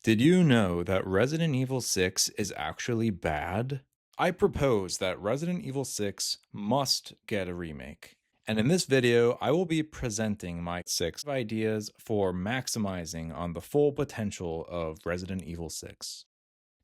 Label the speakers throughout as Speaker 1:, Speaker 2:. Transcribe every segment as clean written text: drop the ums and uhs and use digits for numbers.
Speaker 1: Did you know that Resident Evil 6 is actually bad? I propose that Resident Evil 6 must get a remake. And in this video, I will be presenting my 6 ideas for maximizing on the full potential of Resident Evil 6.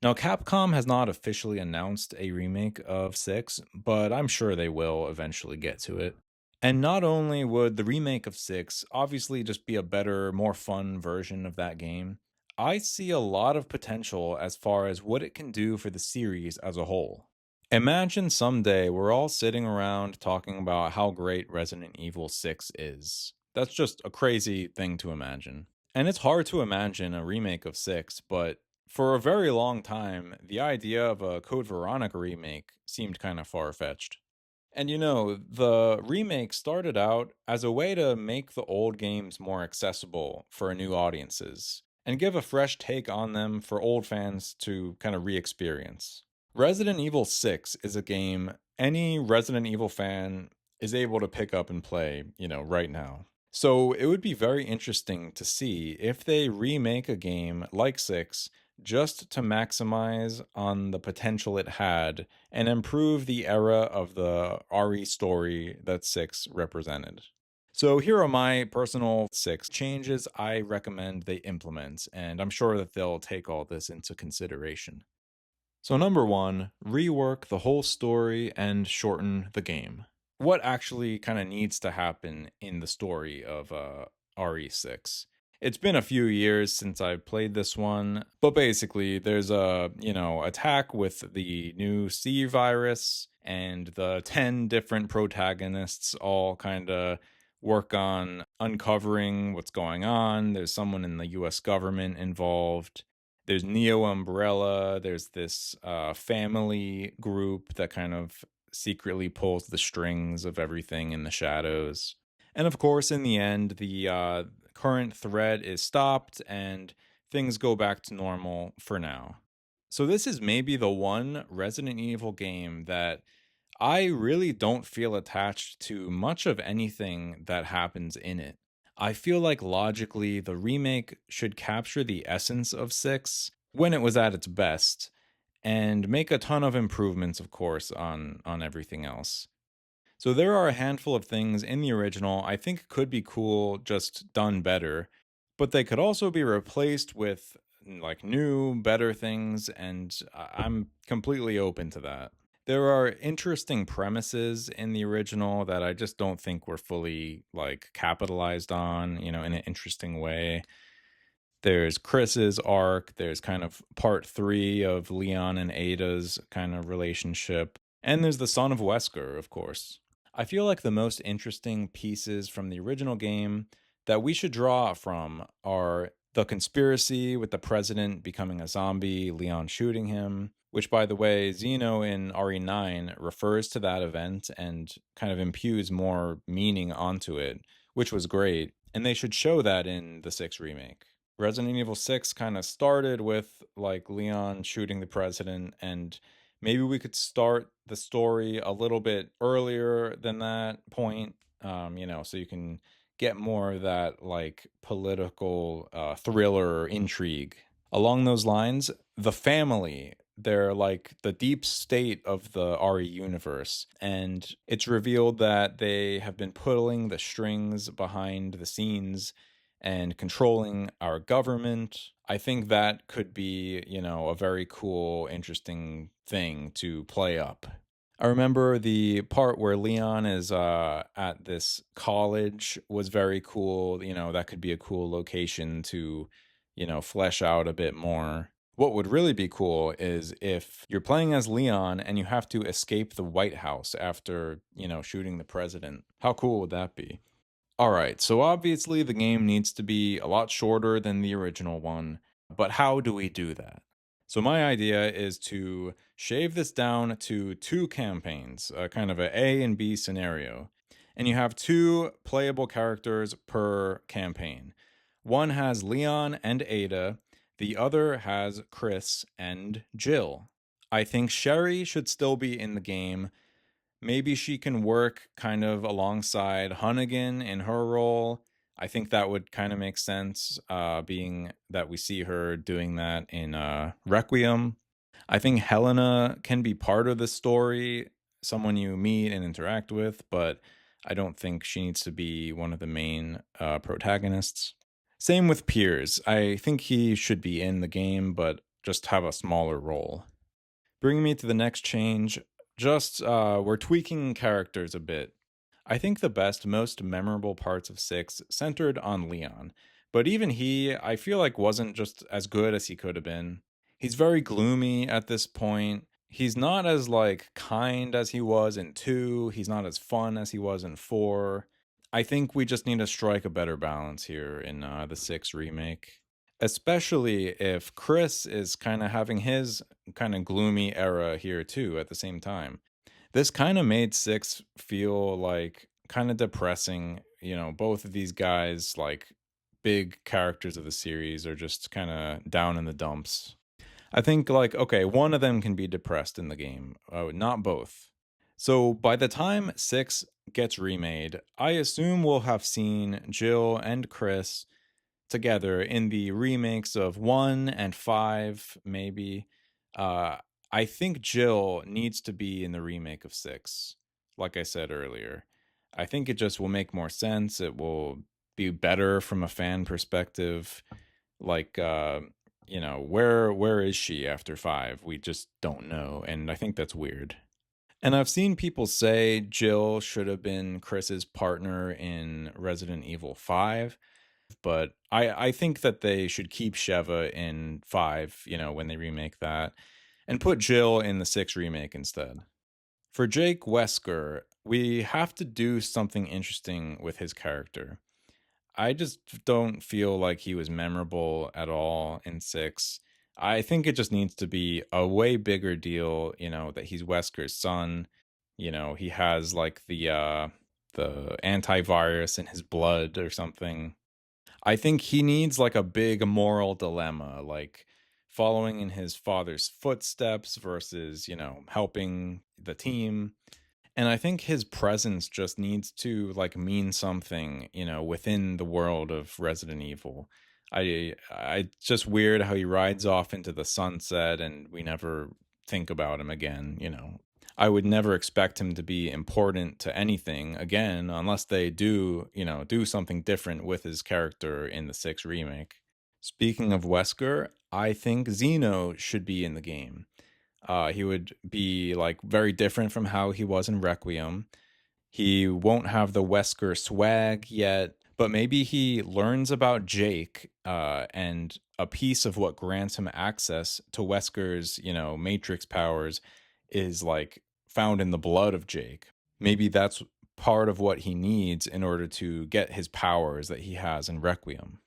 Speaker 1: Now, Capcom has not officially announced a remake of 6, but I'm sure they will eventually get to it. And not only would the remake of 6 obviously just be a better, more fun version of that game, I see a lot of potential as far as what it can do for the series as a whole. Imagine someday we're all sitting around talking about how great Resident Evil 6 is. That's just a crazy thing to imagine. And it's hard to imagine a remake of 6, but for a very long time, the idea of a Code Veronica remake seemed kind of far fetched. And the remake started out as a way to make the old games more accessible for new audiences and give a fresh take on them for old fans to kind of re experience. Resident Evil 6 is a game any Resident Evil fan is able to pick up and play, right now. So it would be very interesting to see if they remake a game like 6 just to maximize on the potential it had and improve the era of the RE story that 6 represented. So here are my personal 6 changes I recommend they implement, and I'm sure that they'll take all this into consideration. So, number one, rework the whole story and shorten the game. What actually kind of needs to happen in the story of RE6? It's been a few years since I played this one, but basically, there's a attack with the new C virus, and the 10 different protagonists all kind of work on uncovering what's going on. There's someone in the US government involved. There's Neo Umbrella. There's this family group that kind of secretly pulls the strings of everything in the shadows. And of course, in the end, the current threat is stopped and things go back to normal for now. So, this is maybe the one Resident Evil game that I really don't feel attached to much of anything that happens in it. I feel like logically the remake should capture the essence of 6 when it was at its best and make a ton of improvements of course on everything else. So there are a handful of things in the original I think could be cool just done better, but they could also be replaced with like new better things and I'm completely open to that. There are interesting premises in the original that I just don't think were fully like capitalized on, in an interesting way. There's Chris's arc, there's kind of part 3 of Leon and Ada's kind of relationship, and there's the son of Wesker, of course. I feel like the most interesting pieces from the original game that we should draw from are the conspiracy with the president becoming a zombie, Leon shooting him, which, by the way, Zeno in RE9 refers to that event and kind of imbues more meaning onto it, which was great. And they should show that in the 6 remake. Resident Evil 6 kind of started with like Leon shooting the president, and maybe we could start the story a little bit earlier than that point, so you can get more of that like political thriller intrigue. Along those lines, the family, they're like the deep state of the RE universe. And it's revealed that they have been pulling the strings behind the scenes and controlling our government. I think that could be, a very cool, interesting thing to play up. I remember the part where Leon is at this college was very cool. That could be a cool location to, flesh out a bit more. What would really be cool is if you're playing as Leon and you have to escape the White House after, shooting the president. How cool would that be? All right, so obviously the game needs to be a lot shorter than the original one, but how do we do that? So my idea is to shave this down to two campaigns, kind of a A and B scenario. And you have two playable characters per campaign. One has Leon and Ada, the other has Chris and Jill. I think Sherry should still be in the game. Maybe she can work kind of alongside Hunnigan in her role. I think that would kind of make sense, being that we see her doing that in Requiem. I think Helena can be part of the story, someone you meet and interact with, but I don't think she needs to be one of the main protagonists. Same with Piers. I think he should be in the game, but just have a smaller role. Bringing me to the next change, just we're tweaking characters a bit. I think the best, most memorable parts of 6 centered on Leon, but even he, I feel like, wasn't just as good as he could have been. He's very gloomy at this point. He's not as like kind as he was in 2. He's not as fun as he was in 4. I think we just need to strike a better balance here in the 6 remake. Especially if Chris is kind of having his kind of gloomy era here too at the same time. This kind of made 6 feel like kind of depressing. You know, both of these guys, like big characters of the series, are just kind of down in the dumps. I think, like, okay, one of them can be depressed in the game, not both. So by the time 6 gets remade, I assume we'll have seen Jill and Chris together in the remakes of 1 and 5, maybe. Uh, I think Jill needs to be in the remake of 6, like I said earlier. I think it just will make more sense. It will be better from a fan perspective. Like, where is she after 5? We just don't know, and I think that's weird. And I've seen people say Jill should have been Chris's partner in Resident Evil 5, but I think that they should keep Sheva in 5, when they remake that, and put Jill in the 6 remake instead. For Jake Wesker, we have to do something interesting with his character. I just don't feel like he was memorable at all in 6. I think it just needs to be a way bigger deal, that he's Wesker's son. He has like the antivirus in his blood or something. I think he needs like a big moral dilemma, like following in his father's footsteps versus, helping the team. And I think his presence just needs to like mean something, within the world of Resident Evil. I just weird how he rides off into the sunset and we never think about him again. I would never expect him to be important to anything again unless they do something different with his character in the 6 remake. Speaking of Wesker, I think Zeno should be in the game. He would be like very different from how he was in Requiem. He won't have the Wesker swag yet, but maybe he learns about Jake, and a piece of what grants him access to Wesker's, Matrix powers is like found in the blood of Jake. Maybe that's part of what he needs in order to get his powers that he has in Requiem.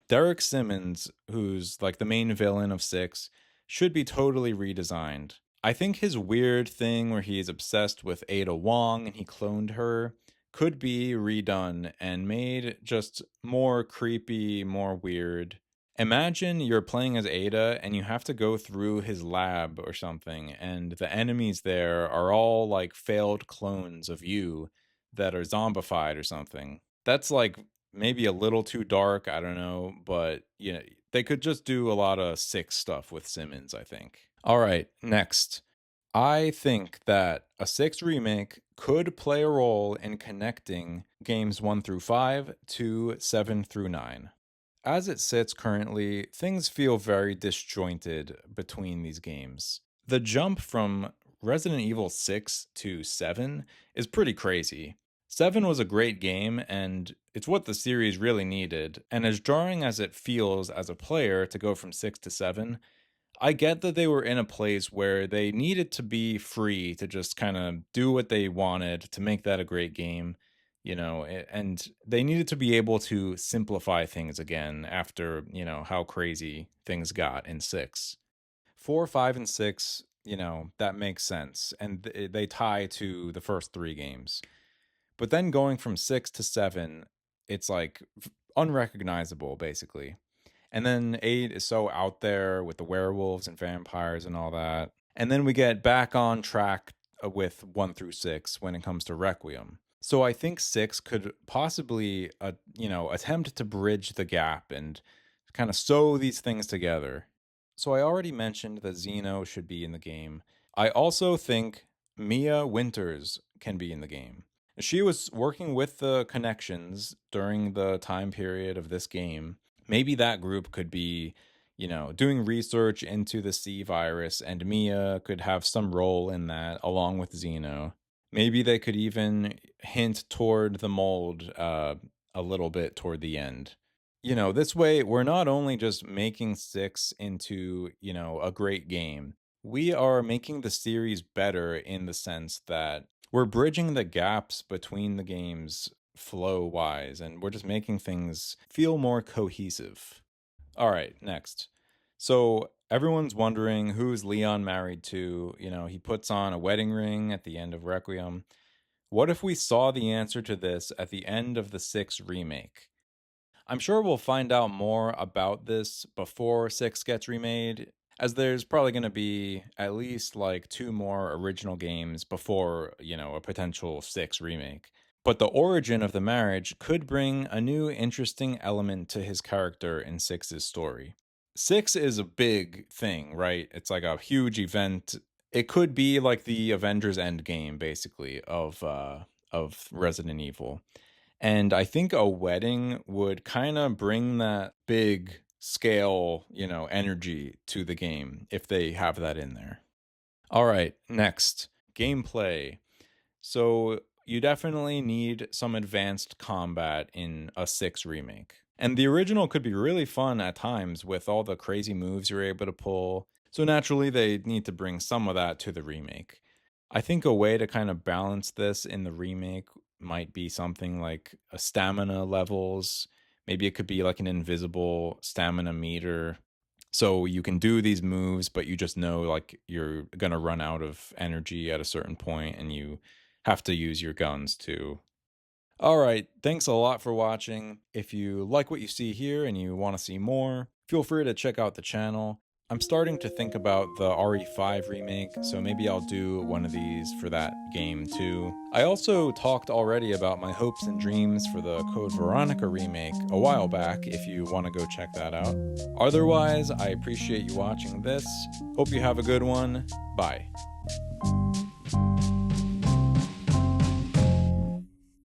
Speaker 1: Derek Simmons, who's like the main villain of 6, should be totally redesigned. I think his weird thing where he's obsessed with Ada Wong and he cloned her could be redone and made just more creepy, more weird. Imagine you're playing as Ada and you have to go through his lab or something, and the enemies there are all like failed clones of you that are zombified or something. That's like maybe a little too dark, I don't know, but they could just do a lot of sick stuff with Simmons, I think. All right, next. I think that a 6 remake could play a role in connecting games 1 through 5 to 7 through 9. As it sits currently, things feel very disjointed between these games. The jump from Resident Evil 6 to 7 is pretty crazy. 7 was a great game, and it's what the series really needed, and as jarring as it feels as a player to go from 6 to 7, I get that they were in a place where they needed to be free to just kind of do what they wanted to make that a great game, and they needed to be able to simplify things again after, how crazy things got in 6. 4, 5, and 6, that makes sense, and they tie to the first 3 games. But then going from 6 to 7, it's like unrecognizable, basically. And then 8 is so out there with the werewolves and vampires and all that. And then we get back on track with 1 through 6 when it comes to Requiem. So I think 6 could possibly, attempt to bridge the gap and kind of sew these things together. So I already mentioned that Xeno should be in the game. I also think Mia Winters can be in the game. She was working with the connections during the time period of this game. Maybe that group could be, doing research into the C virus, and Mia could have some role in that along with Xeno. Maybe they could even hint toward the mold a little bit toward the end. This way, we're not only just making Six into, a great game, we are making the series better in the sense that we're bridging the gaps between the games flow wise, and we're just making things feel more cohesive. All right, next. So everyone's wondering who's Leon married to. He puts on a wedding ring at the end of Requiem. What if we saw the answer to this at the end of the 6 remake? I'm sure we'll find out more about this before 6 gets remade, as there's probably going to be at least like 2 more original games before, a potential 6 remake. But the origin of the marriage could bring a new interesting element to his character in 6's story. 6 is a big thing, right? It's like a huge event. It could be like the Avengers Endgame, basically, of Resident Evil. And I think a wedding would kind of bring that big scale, energy to the game if they have that in there. All right, next, gameplay. So you definitely need some advanced combat in a 6 remake. And the original could be really fun at times with all the crazy moves you're able to pull. So naturally, they need to bring some of that to the remake. I think a way to kind of balance this in the remake might be something like a stamina levels. Maybe it could be like an invisible stamina meter. So you can do these moves, but you just know like you're going to run out of energy at a certain point and you have to use your guns too. All right, thanks a lot for watching. If you like what you see here and you want to see more, feel free to check out the channel. I'm starting to think about the RE5 remake, so maybe I'll do one of these for that game too. I also talked already about my hopes and dreams for the Code Veronica remake a while back if you want to go check that out. Otherwise, I appreciate you watching this. Hope you have a good one. Bye.